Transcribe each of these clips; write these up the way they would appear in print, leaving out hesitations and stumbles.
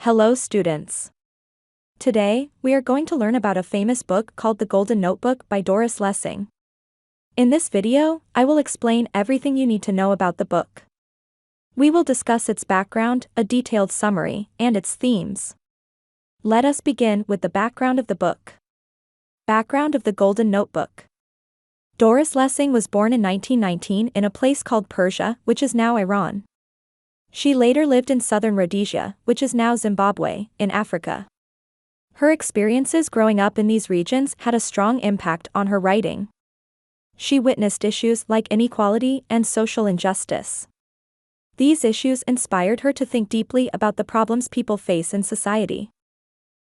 Hello students. Today, we are going to learn about a famous book called The Golden Notebook by Doris Lessing. In this video, I will explain everything you need to know about the book. We will discuss its background, a detailed summary, and its themes. Let us begin with the background of the book. Background of The Golden Notebook. Doris Lessing was born in 1919 in a place called Persia, which is now Iran. She later lived in southern Rhodesia, which is now Zimbabwe, in Africa. Her experiences growing up in these regions had a strong impact on her writing. She witnessed issues like inequality and social injustice. These issues inspired her to think deeply about the problems people face in society.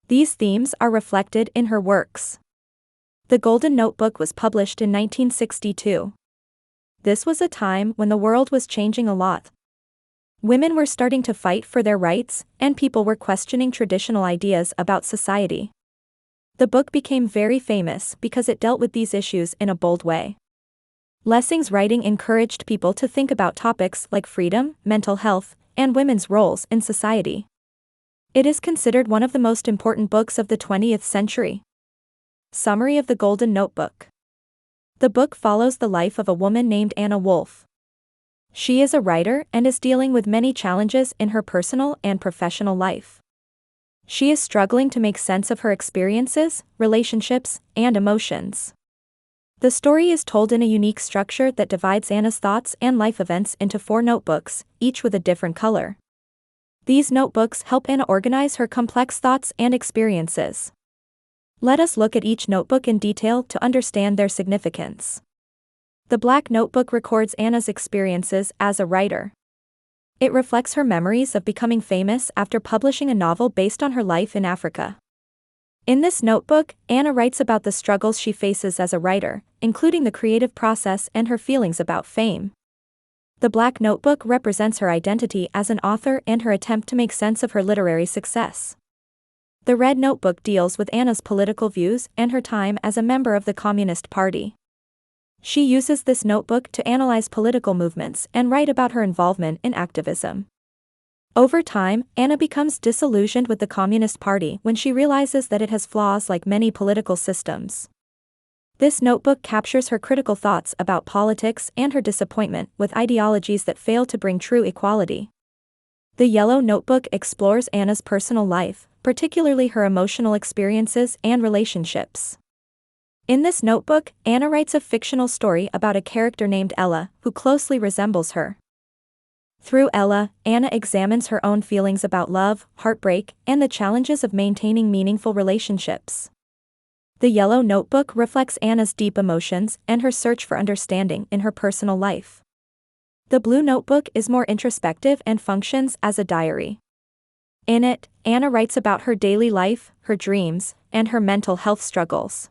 These themes are reflected in her works. The Golden Notebook was published in 1962. This was a time when the world was changing a lot. Women were starting to fight for their rights, and people were questioning traditional ideas about society. The book became very famous because it dealt with these issues in a bold way. Lessing's writing encouraged people to think about topics like freedom, mental health, and women's roles in society. It is considered one of the most important books of the 20th century. Summary of The Golden Notebook. The book follows the life of a woman named Anna Wolfe. She is a writer and is dealing with many challenges in her personal and professional life. She is struggling to make sense of her experiences, relationships, and emotions. The story is told in a unique structure that divides Anna's thoughts and life events into 4 notebooks, each with a different color. These notebooks help Anna organize her complex thoughts and experiences. Let us look at each notebook in detail to understand their significance. The Black Notebook records Anna's experiences as a writer. It reflects her memories of becoming famous after publishing a novel based on her life in Africa. In this notebook, Anna writes about the struggles she faces as a writer, including the creative process and her feelings about fame. The Black Notebook represents her identity as an author and her attempt to make sense of her literary success. The Red Notebook deals with Anna's political views and her time as a member of the Communist Party. She uses this notebook to analyze political movements and write about her involvement in activism. Over time, Anna becomes disillusioned with the Communist Party when she realizes that it has flaws like many political systems. This notebook captures her critical thoughts about politics and her disappointment with ideologies that fail to bring true equality. The Yellow Notebook explores Anna's personal life, particularly her emotional experiences and relationships. In this notebook, Anna writes a fictional story about a character named Ella, who closely resembles her. Through Ella, Anna examines her own feelings about love, heartbreak, and the challenges of maintaining meaningful relationships. The Yellow Notebook reflects Anna's deep emotions and her search for understanding in her personal life. The Blue Notebook is more introspective and functions as a diary. In it, Anna writes about her daily life, her dreams, and her mental health struggles.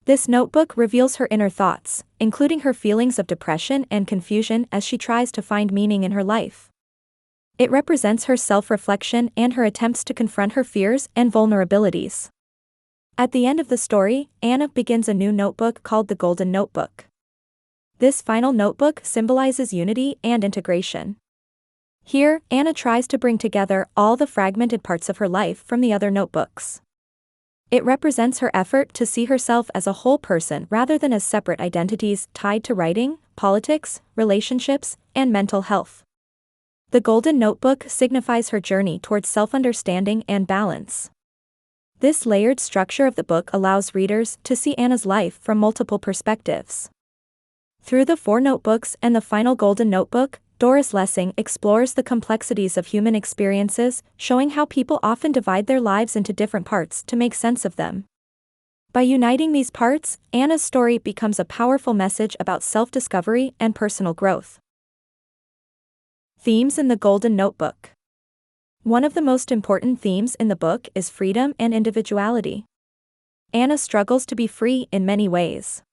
This notebook reveals her inner thoughts, including her feelings of depression and confusion as she tries to find meaning in her life. It represents her self-reflection and her attempts to confront her fears and vulnerabilities. At the end of the story, Anna begins a new notebook called The Golden Notebook. This final notebook symbolizes unity and integration. Here, Anna tries to bring together all the fragmented parts of her life from the other notebooks. It represents her effort to see herself as a whole person rather than as separate identities tied to writing, politics, relationships, and mental health. The Golden Notebook signifies her journey towards self-understanding and balance. This layered structure of the book allows readers to see Anna's life from multiple perspectives. Through the 4 notebooks and the final Golden Notebook, Doris Lessing explores the complexities of human experiences, showing how people often divide their lives into different parts to make sense of them. By uniting these parts, Anna's story becomes a powerful message about self-discovery and personal growth. Themes in The Golden Notebook. One of the most important themes in the book is freedom and individuality. Anna struggles to be free in many ways.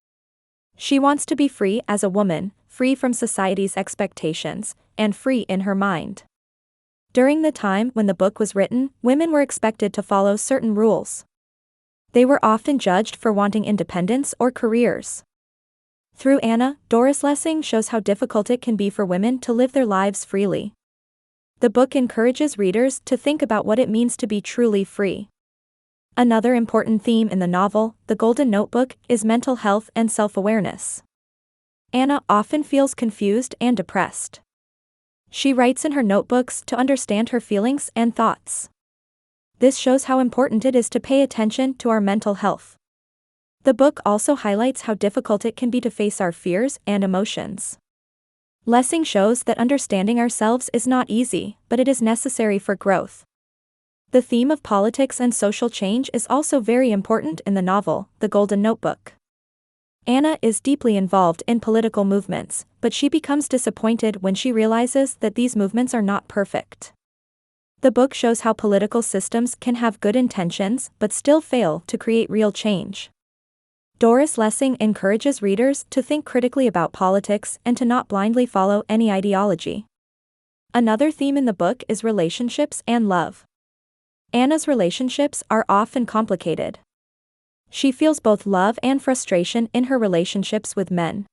She wants to be free as a woman, free from society's expectations, and free in her mind. During the time when the book was written, women were expected to follow certain rules. They were often judged for wanting independence or careers. Through Anna, Doris Lessing shows how difficult it can be for women to live their lives freely. The book encourages readers to think about what it means to be truly free. Another important theme in the novel, The Golden Notebook, is mental health and self-awareness. Anna often feels confused and depressed. She writes in her notebooks to understand her feelings and thoughts. This shows how important it is to pay attention to our mental health. The book also highlights how difficult it can be to face our fears and emotions. Lessing shows that understanding ourselves is not easy, but it is necessary for growth. The theme of politics and social change is also very important in the novel, The Golden Notebook. Anna is deeply involved in political movements, but she becomes disappointed when she realizes that these movements are not perfect. The book shows how political systems can have good intentions but still fail to create real change. Doris Lessing encourages readers to think critically about politics and to not blindly follow any ideology. Another theme in the book is relationships and love. Anna's relationships are often complicated. She feels both love and frustration in her relationships with men.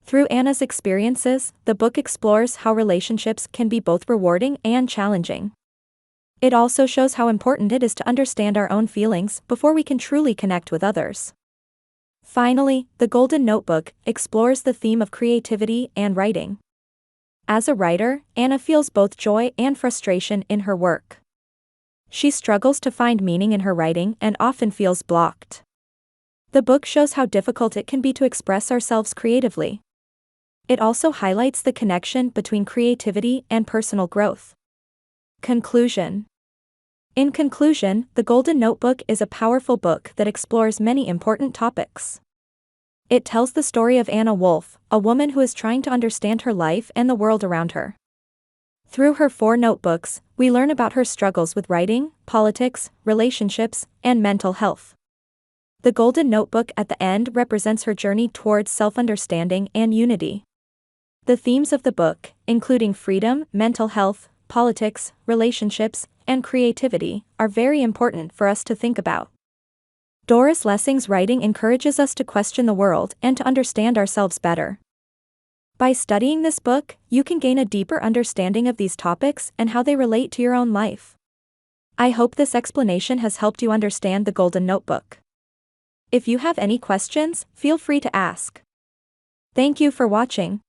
Through Anna's experiences, the book explores how relationships can be both rewarding and challenging. It also shows how important it is to understand our own feelings before we can truly connect with others. Finally, The Golden Notebook explores the theme of creativity and writing. As a writer, Anna feels both joy and frustration in her work. She struggles to find meaning in her writing and often feels blocked. The book shows how difficult it can be to express ourselves creatively. It also highlights the connection between creativity and personal growth. Conclusion. In conclusion, The Golden Notebook is a powerful book that explores many important topics. It tells the story of Anna Wolf, a woman who is trying to understand her life and the world around her. Through her 4 notebooks, we learn about her struggles with writing, politics, relationships, and mental health. The Golden Notebook at the end represents her journey towards self-understanding and unity. The themes of the book, including freedom, mental health, politics, relationships, and creativity, are very important for us to think about. Doris Lessing's writing encourages us to question the world and to understand ourselves better. By studying this book, you can gain a deeper understanding of these topics and how they relate to your own life. I hope this explanation has helped you understand The Golden Notebook. If you have any questions, feel free to ask. Thank you for watching.